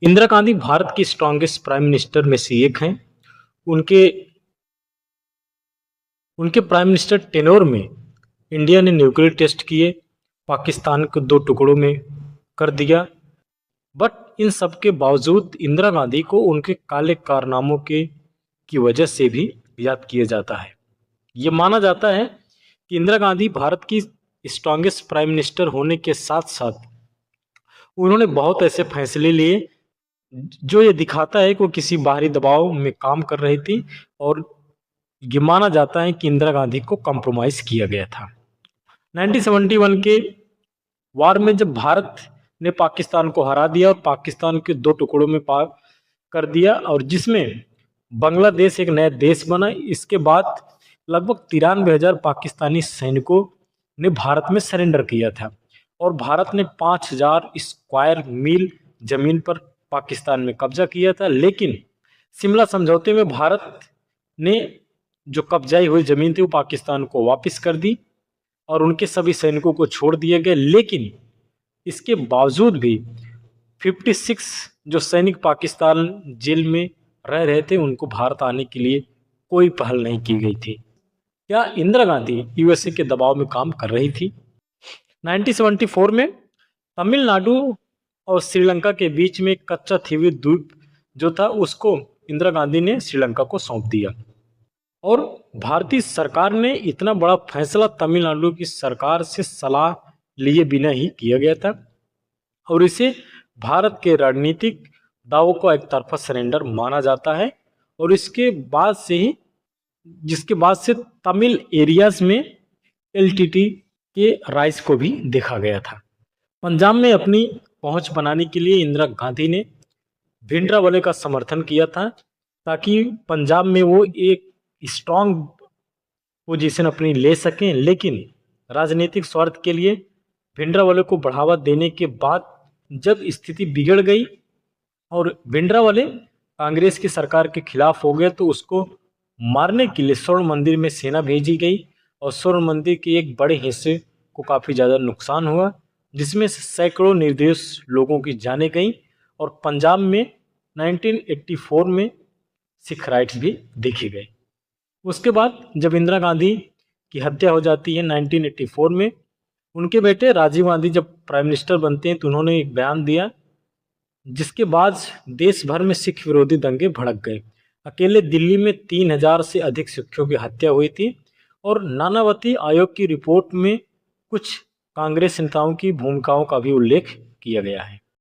इंदिरा गांधी भारत की strongest prime minister में से एक हैं। उनके उनके प्राइम मिनिस्टर टेन्योर में इंडिया ने न्यूक्लियर टेस्ट किए, पाकिस्तान को दो टुकड़ों में कर दिया। बट इन सब के बावजूद इंदिरा गांधी को उनके काले कारनामों के की वजह से भी याद किया जाता है। ये माना जाता है कि इंदिरा गांधी भारत की स्ट्रॉन्गेस्ट प्राइम मिनिस्टर होने के साथ साथ उन्होंने बहुत ऐसे फैसले लिए जो ये दिखाता है कि वो किसी बाहरी दबाव में काम कर रही थी, और ये माना जाता है कि इंदिरा गांधी को कॉम्प्रोमाइज किया गया था। 1971 के वार में जब भारत ने पाकिस्तान को हरा दिया और पाकिस्तान के दो टुकड़ों में कर दिया, और जिसमें बांग्लादेश एक नया देश बना, इसके बाद लगभग 93,000 पाकिस्तानी सैनिकों ने भारत में सरेंडर किया था और भारत ने 5,000 स्क्वायर मील जमीन पर पाकिस्तान में कब्जा किया था। लेकिन शिमला समझौते में भारत ने जो कब्जाई हुई जमीन थी वो पाकिस्तान को वापस कर दी और उनके सभी सैनिकों को छोड़ दिए गए। लेकिन इसके बावजूद भी 56 जो सैनिक पाकिस्तान जेल में रह रहे थे, उनको भारत आने के लिए कोई पहल नहीं की गई थी। क्या इंदिरा गांधी यूएसए के दबाव में काम कर रही थी? 1974 में तमिलनाडु और श्रीलंका के बीच में कच्चा थीवी द्वीप जो था उसको इंदिरा गांधी ने श्रीलंका को सौंप दिया, और भारतीय सरकार ने इतना बड़ा फैसला तमिलनाडु की सरकार से सलाह लिए बिना ही किया गया था, और इसे भारत के रणनीतिक दावों को एक तरफा सरेंडर माना जाता है। और जिसके बाद से तमिल एरियाज में एलटीटी के राइज को भी देखा गया था। पंजाब में अपनी पहुंच बनाने के लिए इंदिरा गांधी ने भिंडरावाले का समर्थन किया था ताकि पंजाब में वो एक स्ट्रॉन्ग पोजीशन अपनी ले सकें। लेकिन राजनीतिक स्वार्थ के लिए भिंडरावाले को बढ़ावा देने के बाद जब स्थिति बिगड़ गई और भिंडरावाले कांग्रेस की सरकार के खिलाफ हो गए, तो उसको मारने के लिए स्वर्ण मंदिर में सेना भेजी गई और स्वर्ण मंदिर के एक बड़े हिस्से को काफ़ी ज़्यादा नुकसान हुआ, जिसमें सैकड़ों निर्दोष लोगों की जानें गईं। और पंजाब में 1984 में सिख राइट्स भी देखे गए। उसके बाद जब इंदिरा गांधी की हत्या हो जाती है 1984 में, उनके बेटे राजीव गांधी जब प्राइम मिनिस्टर बनते हैं तो उन्होंने एक बयान दिया, जिसके बाद देश भर में सिख विरोधी दंगे भड़क गए। अकेले दिल्ली में 3,000 से अधिक सिखों की हत्या हुई थी, और नानावती आयोग की रिपोर्ट में कुछ कांग्रेस नेताओं की भूमिकाओं का भी उल्लेख किया गया है।